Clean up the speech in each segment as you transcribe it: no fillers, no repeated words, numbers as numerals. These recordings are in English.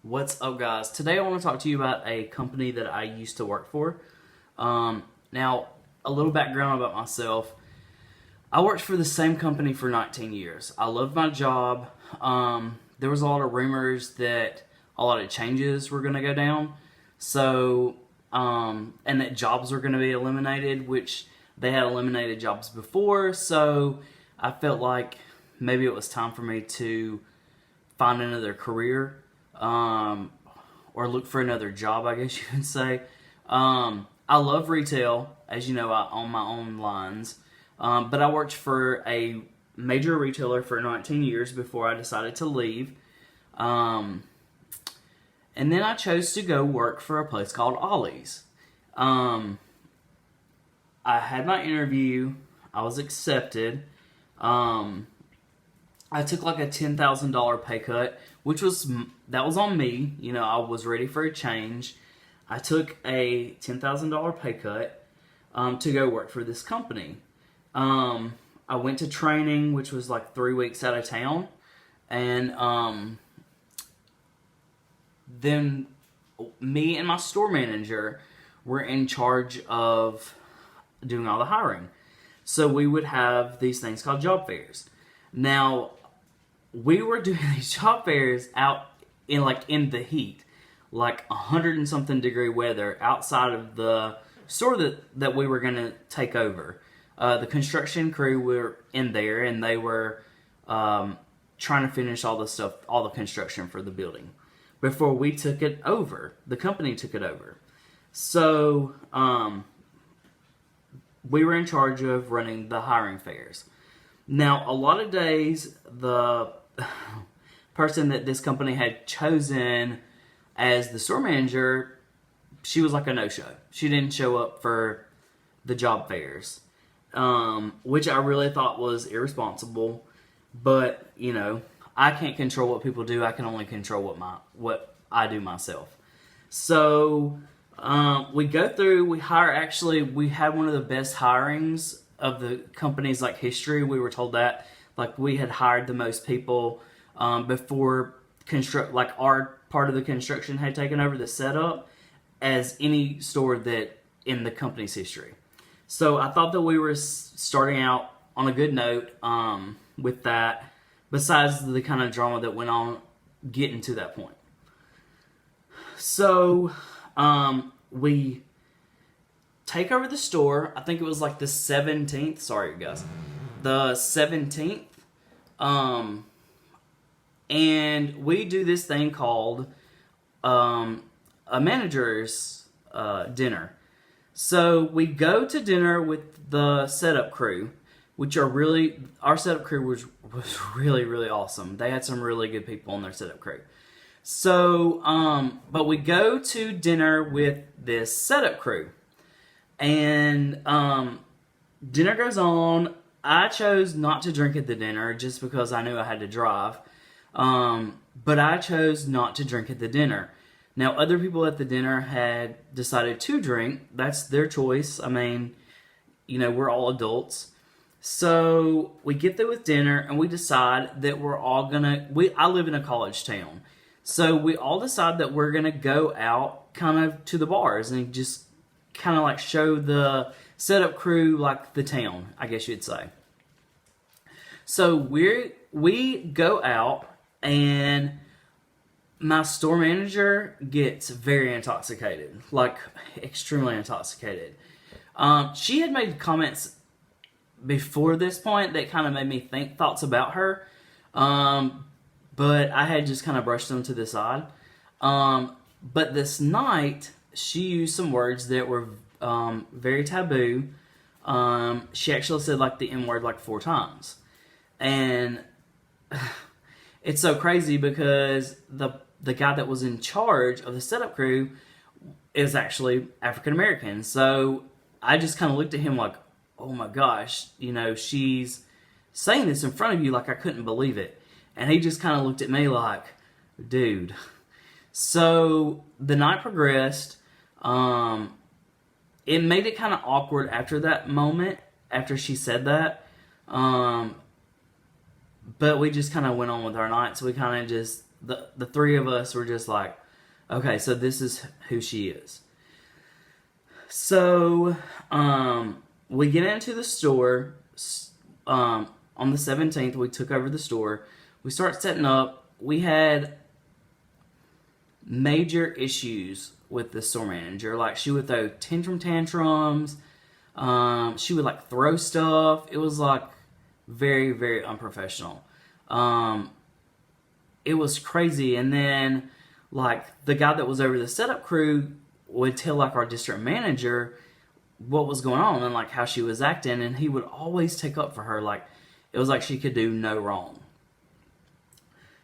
What's up, guys? Today I want to talk to you about a company that I used to work for. Now, a little background about myself. I worked for the same company for 19 years. I loved my job. There was a lot of rumors that a lot of changes were going to go down. So, and that jobs were going to be eliminated, which they had eliminated jobs before. So, I felt like maybe it was time for me to find another career. Or look for another job, I guess you could say. I love retail, as you know, I own my own lines. But I worked for a major retailer for 19 years before I decided to leave. And then I chose to go work for a place called Ollies. I had my interview. I was accepted. I took like a $10,000 pay cut, which was on me. You know, I was ready for a change. I took a $10,000 pay cut to go work for this company. I went to training, which was like 3 weeks out of town, and then me and my store manager were in charge of doing all the hiring. So we would have these things called job fairs. Now, we were doing these job fairs out in the heat, like 100 and something degree weather outside of the store that we were going to take over. The construction crew were in there, and they were trying to finish all the construction for the building before we took it over. The company took it over. So we were in charge of running the hiring fairs. Now, a lot of days, the person that this company had chosen as the store manager, she was like a no-show. She didn't show up for the job fairs, which I really thought was irresponsible. But, you know, I can't control what people do. I can only control what I do myself. So we go through, we hire. Actually, we had one of the best hirings of the company's history. We were told that we had hired the most people before our part of the construction had taken over the setup as any store that in the company's history. So I thought that we were starting out on a good note with that, besides the kind of drama that went on getting to that point. So we take over the store. I think it was like the 17th. Sorry, guys. The 17th. And we do this thing called a manager's dinner. So we go to dinner with the setup crew, which our setup crew was really, really awesome. They had some really good people on their setup crew. So, but we go to dinner with this setup crew. And dinner goes on. I chose not to drink at the dinner just because I knew I had to drive. But I chose not to drink at the dinner. Now, other people at the dinner had decided to drink. That's their choice. I mean, you know, we're all adults. So we get there with dinner, and we decide that we're all I live in a college town. So we all decide that we're going to go out kind of to the bars and just kind of show the setup crew the town, I guess you'd say. So we go out, and my store manager gets very intoxicated, extremely intoxicated. She had made comments before this point that kind of made me think thoughts about her, but I had just kind of brushed them to the side. But this night, she used some words that were very taboo. She actually said the N-word 4 times. And it's so crazy because the guy that was in charge of the setup crew is actually African American. So I just kind of looked at him oh my gosh, you know, she's saying this in front of you, I couldn't believe it. And he just kind of looked at me dude. So the night progressed. It made it kind of awkward after that moment, after she said that. But we just kind of went on with our night, so we kind of just the three of us were just like, okay, so this is who she is. So we get into the store. On the 17th, we took over the store. We start setting up. We had major issues with the store manager. Like, she would throw tantrums. She would like throw stuff. It was like very, very unprofessional. It was crazy. And then like the guy that was over the setup crew would tell like our district manager what was going on and like how she was acting, and he would always take up for her. Like, it was like she could do no wrong.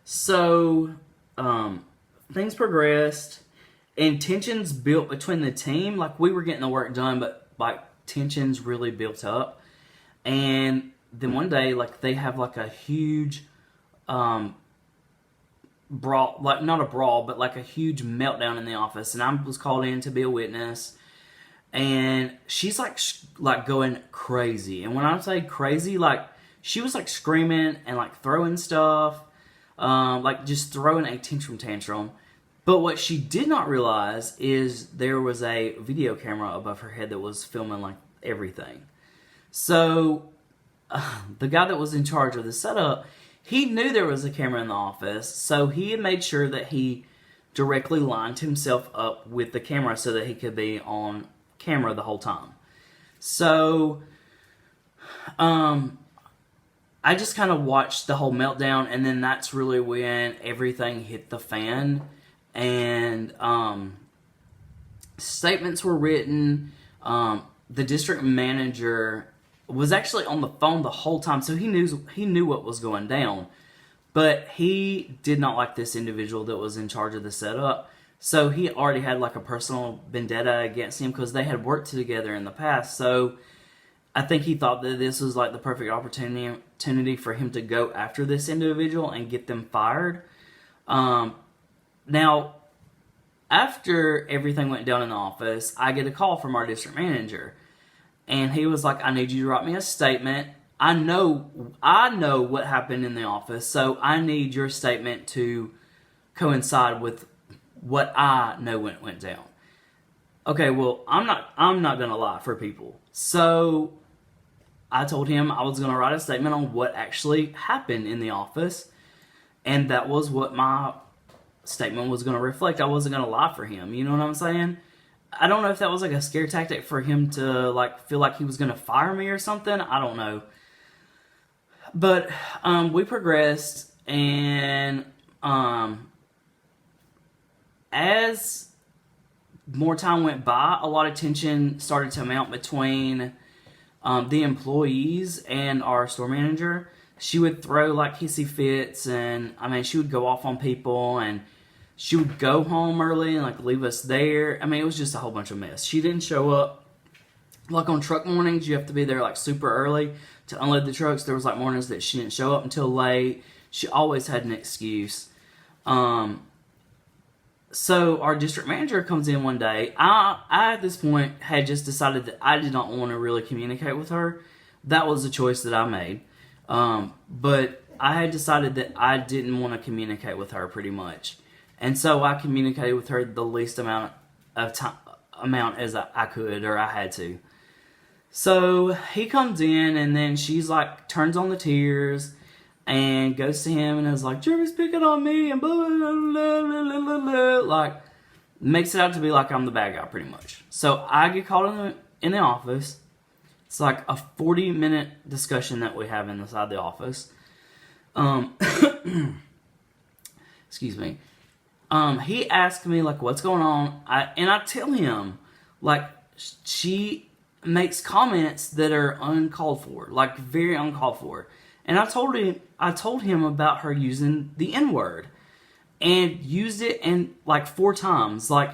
So things progressed and tensions built between the team. Like, we were getting the work done, but like tensions really built up. And then one day, like, they have like a huge brawl, like not a brawl, but like a huge meltdown in the office. And I was called in to be a witness. And she's like going crazy. And when I say crazy, like, she was like screaming and like throwing stuff, like just throwing a tantrum. But what she did not realize is there was a video camera above her head that was filming like everything. So the guy that was in charge of the setup, he knew there was a camera in the office, so he had made sure that he directly lined himself up with the camera so that he could be on camera the whole time. So I just kind of watched the whole meltdown, and then that's really when everything hit the fan. And statements were written. The district manager was actually on the phone the whole time, so he knew what was going down. But he did not like this individual that was in charge of the setup. So he already had like a personal vendetta against him because they had worked together in the past. So I think he thought that this was like the perfect opportunity for him to go after this individual and get them fired. Now, after everything went down in the office, I get a call from our district manager. And he was like, I need you to write me a statement. I know what happened in the office, so I need your statement to coincide with what I know went down. Okay, well, I'm not gonna lie for people. So I told him I was gonna write a statement on what actually happened in the office, and that was what my statement was gonna reflect. I wasn't gonna lie for him. You know what I'm saying? I don't know if that was like a scare tactic for him to like feel like he was gonna fire me or something. I don't know. But we progressed, and as more time went by, a lot of tension started to mount between the employees and our store manager. She would throw like hissy fits, and I mean, she would go off on people, and she would go home early and like leave us there. I mean, it was just a whole bunch of mess. She didn't show up. Like on truck mornings, you have to be there like super early to unload the trucks. There was like mornings that she didn't show up until late. She always had an excuse. So our district manager comes in one day. I at this point had just decided that I did not want to really communicate with her. That was a choice that I made. But I had decided that I didn't want to communicate with her pretty much. And so I communicated with her the least amount of time as I could, or I had to. So he comes in, and then she's like, turns on the tears and goes to him and is like, Jeremy's picking on me, and blah, blah, blah, blah, blah, blah. Like, makes it out to be like I'm the bad guy pretty much. So I get called in the office. It's like a 40-minute discussion that we have inside the office. Excuse me. He asked me, like, what's going on? And I tell him, like, she makes comments that are uncalled for, like, very uncalled for. And I told him about her using the N-word, and used it like 4 times, like,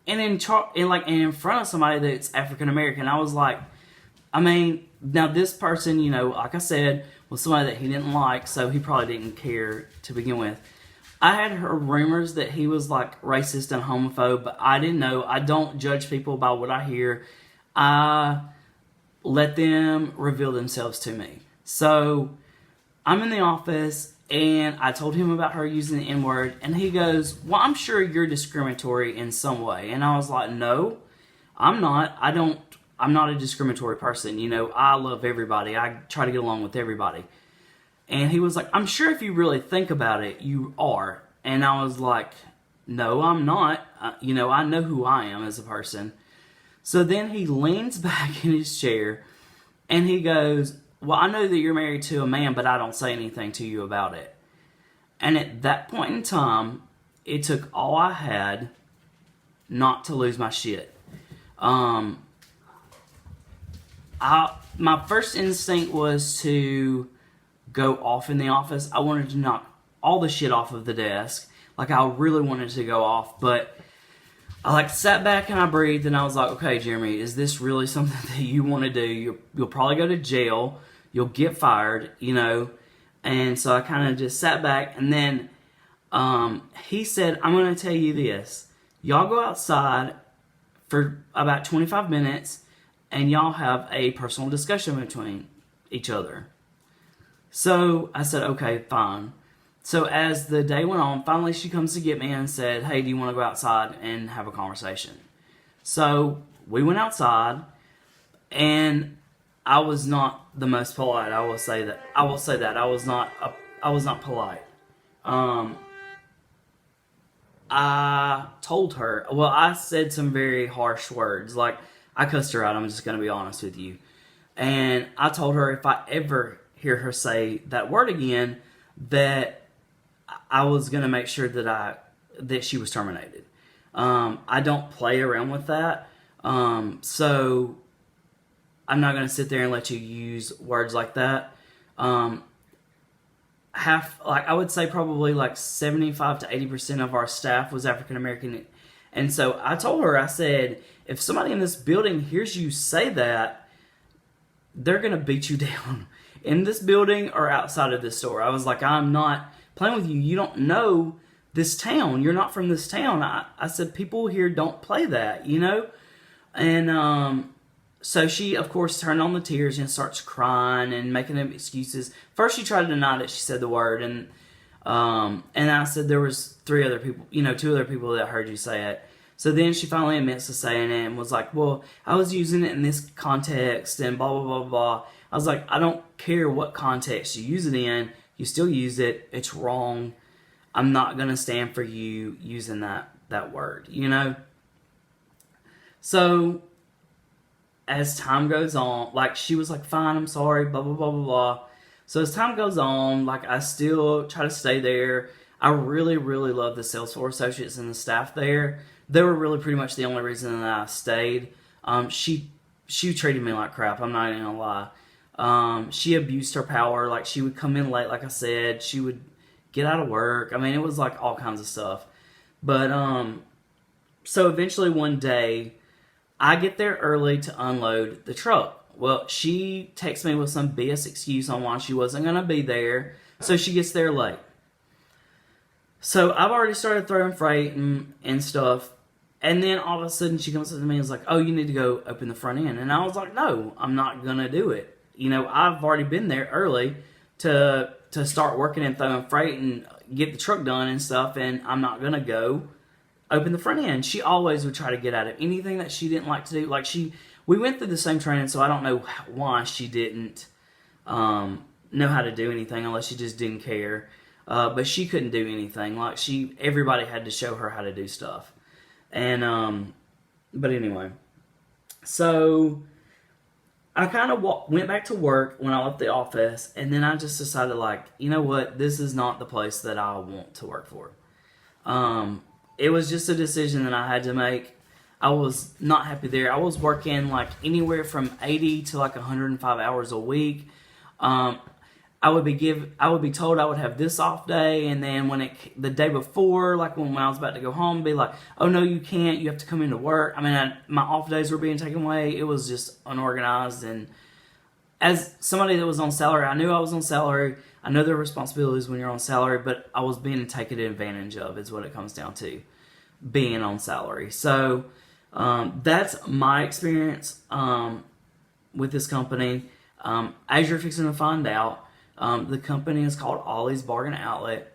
and in front of somebody that's African American. I was like, I mean, now this person, you know, like I said, was somebody that he didn't like, so he probably didn't care to begin with. I had heard rumors that he was like racist and homophobe, but I didn't know. I don't judge people by what I hear. I let them reveal themselves to me. So I'm in the office, And I told him about her using the N-word, and he goes, well, I'm sure you're discriminatory in some way. And I was like, no, I'm not. I'm not a discriminatory person. You know, I love everybody. I try to get along with everybody. And he was like, I'm sure if you really think about it, you are. And I was like, no, I'm not. You know, I know who I am as a person. So then he leans back in his chair, and he goes, well, I know that you're married to a man, but I don't say anything to you about it. And at that point in time, it took all I had not to lose my shit. My first instinct was to go off in the office. I wanted to knock all the shit off of the desk. Like, I really wanted to go off, but I sat back and I breathed, and I was like, okay, Jeremy, is this really something that you want to do? You'll probably go to jail. You'll get fired, you know. And so I kind of just sat back, and then he said, I'm going to tell you this. Y'all go outside for about 25 minutes, and y'all have a personal discussion between each other. So I said, okay, fine. So as the day went on, finally she comes to get me and said, hey, do you want to go outside and have a conversation? So we went outside, and I was not the most polite. I will say that. I was not polite. I told her. Well, I said some very harsh words. Like, I cussed her out. I'm just going to be honest with you. And I told her if I ever hear her say that word again, that I was going to make sure that she was terminated. I don't play around with that. So I'm not going to sit there and let you use words like that. I would say probably 75 to 80% of our staff was African American. And so I told her, I said, if somebody in this building hears you say that, they're going to beat you down in this building or outside of this store. I was like, I'm not playing with you. You don't know this town. You're not from this town. I said, people here don't play that, you know? And so she, of course, turned on the tears and starts crying and making them excuses. First, she tried to deny that she said the word, and I said there was 2 other people that heard you say it. So then she finally admits to saying it and was like, well, I was using it in this context and blah, blah, blah, blah. I was like, I don't care what context you use it in. You still use it. It's wrong. I'm not going to stand for you using that word, you know? So as time goes on, she was like, fine, I'm sorry, blah, blah, blah, blah, blah. So as time goes on, I still try to stay there. I really, really love the sales floor associates and the staff there. They were really pretty much the only reason that I stayed. She treated me like crap, I'm not even gonna lie. She abused her power. She would come in late, like I said. She would get out of work. I mean, it was all kinds of stuff. But, so eventually one day, I get there early to unload the truck. Well, she texts me with some BS excuse on why she wasn't going to be there, so she gets there late. So I've already started throwing freight and stuff, and then all of a sudden she comes up to me and is like, oh, you need to go open the front end. And I was like, no, I'm not going to do it. You know, I've already been there early to start working and throwing freight and get the truck done and stuff, and I'm not going to go open the front end. She always would try to get at it. Anything that she didn't like to do, we went through the same training, so I don't know why she didn't know how to do anything unless she just didn't care. But she couldn't do anything. Everybody had to show her how to do stuff. And, but anyway. So, I kind of went back to work when I left the office, and then I just decided, you know what, this is not the place that I want to work for. It was just a decision that I had to make. I was not happy there. I was working anywhere from 80 to 105 hours a week. I would be told I would have this off day, and then the day before, when I was about to go home, be like, oh no, you can't. You have to come into work. I mean, my off days were being taken away. It was just unorganized, and as somebody that was on salary, I knew I was on salary. I know there are responsibilities when you're on salary, but I was being taken advantage of is what it comes down to, being on salary. So that's my experience with this company. As you're fixing to find out, The company is called Ollie's Bargan Outlet.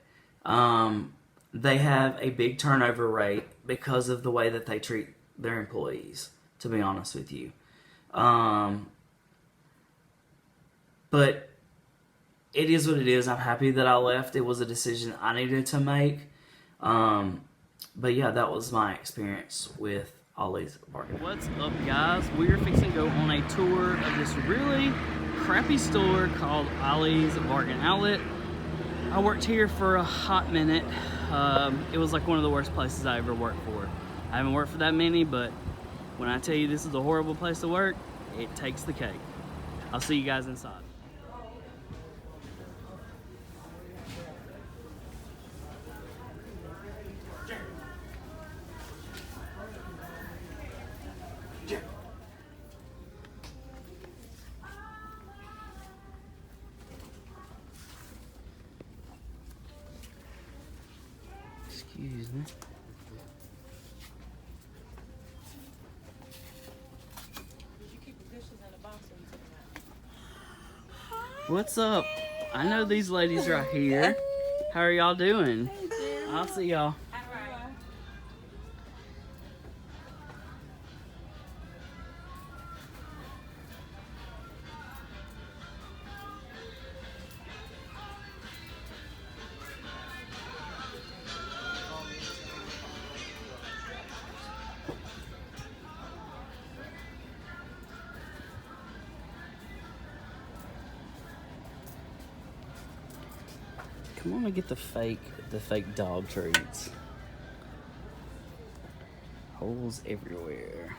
They have a big turnover rate because of the way that they treat their employees, to be honest with you. But it is what it is. I'm happy that I left. It was a decision I needed to make. But yeah, that was my experience with Ollie's Bargan. What's up, guys? We're fixing to go on a tour of this really crappy store called Ollie's Bargan Outlet. I worked here for a hot minute. It was like one of the worst places I ever worked for. I haven't worked for that many, but when I tell you this is a horrible place to work, it takes the cake. I'll see you guys inside. Excuse me. What's up? I know these ladies right here. How are y'all doing? I'll see y'all. Come on and get the fake dog treats. Holes everywhere.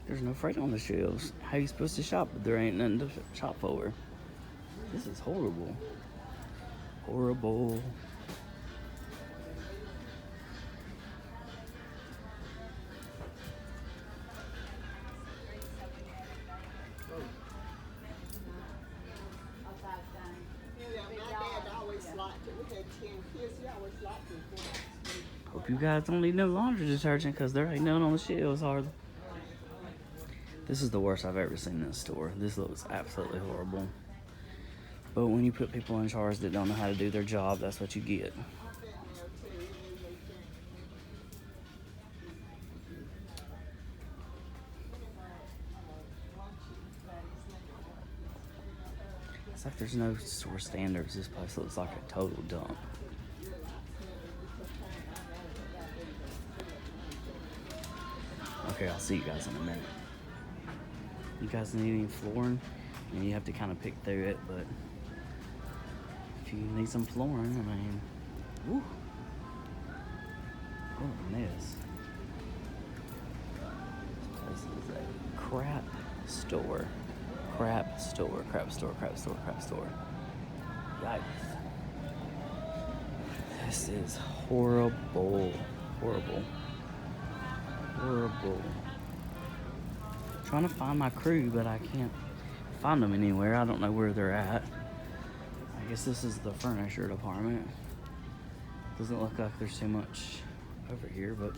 There's no freight on the shelves. How are you supposed to shop if there ain't nothing to shop for? This is horrible. Horrible. Hope you guys don't need no laundry detergent because there ain't none on the shelves hardly. This is the worst I've ever seen in this store. This looks absolutely horrible. But when you put people in charge that don't know how to do their job, that's what you get. It's like there's no store standards. This place looks like a total dump. Okay, I'll see you guys in a minute. You guys need any flooring? And you have to kind of pick through it, but if you need some flooring, I mean, woo. What a mess. This place is a crap store. Crap store, crap store, crap store, crap store. Yikes. This is horrible. Horrible. Horrible. I'm trying to find my crew, but I can't find them anywhere. I don't know where they're at. I guess this is the furniture department. Doesn't look like there's too much over here, but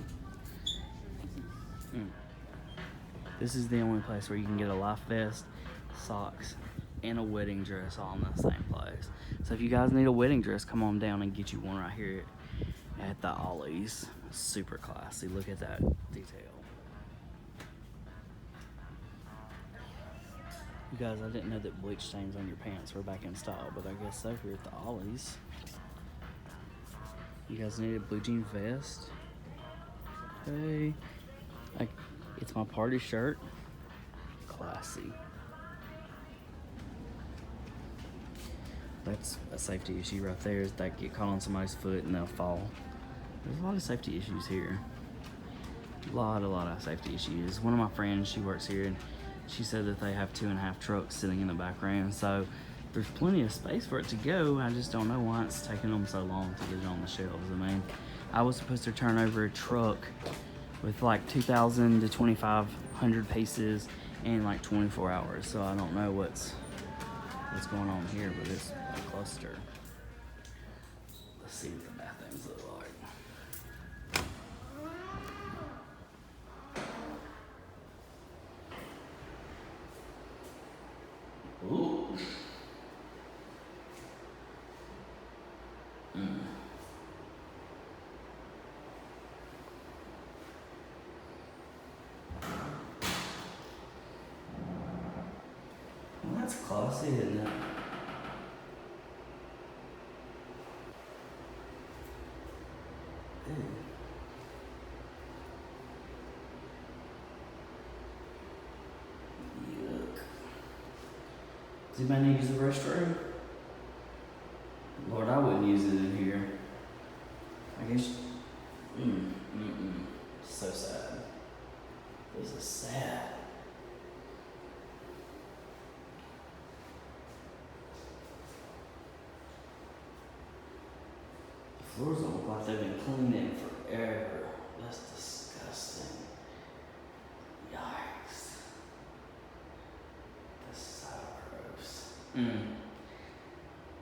this is the only place where you can get a life vest, socks, and a wedding dress all in the same place. So if you guys need a wedding dress, come on down and get you one right here at the Ollies. Super classy. Look at that detail. You guys, I didn't know that bleach stains on your pants were back in style, but I guess so here at the Ollies. You guys need a blue jean vest. Hey, it's my party shirt. Classy. That's a safety issue right there, is that get caught on somebody's foot and they'll fall. There's a lot of safety issues here. A lot of safety issues. One of my friends, she works here, and she said that they have 2.5 trucks sitting in the back room, so there's plenty of space for it to go. I just don't know why it's taking them so long to get it on the shelves. I mean, I was supposed to turn over a truck with like 2,000 to 2,500 pieces in like 24 hours, so I don't know what's going on here, but it's a cluster. Let's see what the bathrooms look like. Mm. Well, that's classy, isn't it? Ew. Yuck. Does anybody need to use the restroom? Lord, I wouldn't use it in here. I guess. So sad. This is sad. The floors don't look like they've been cleaned in forever. That's disgusting. Yikes. That's so gross.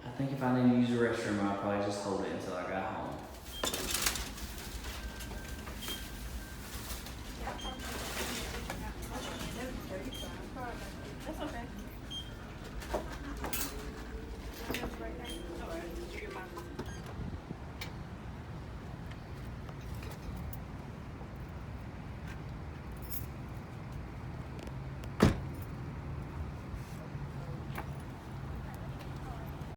I think if I need to use the restroom, I'll probably just hold it until I got home.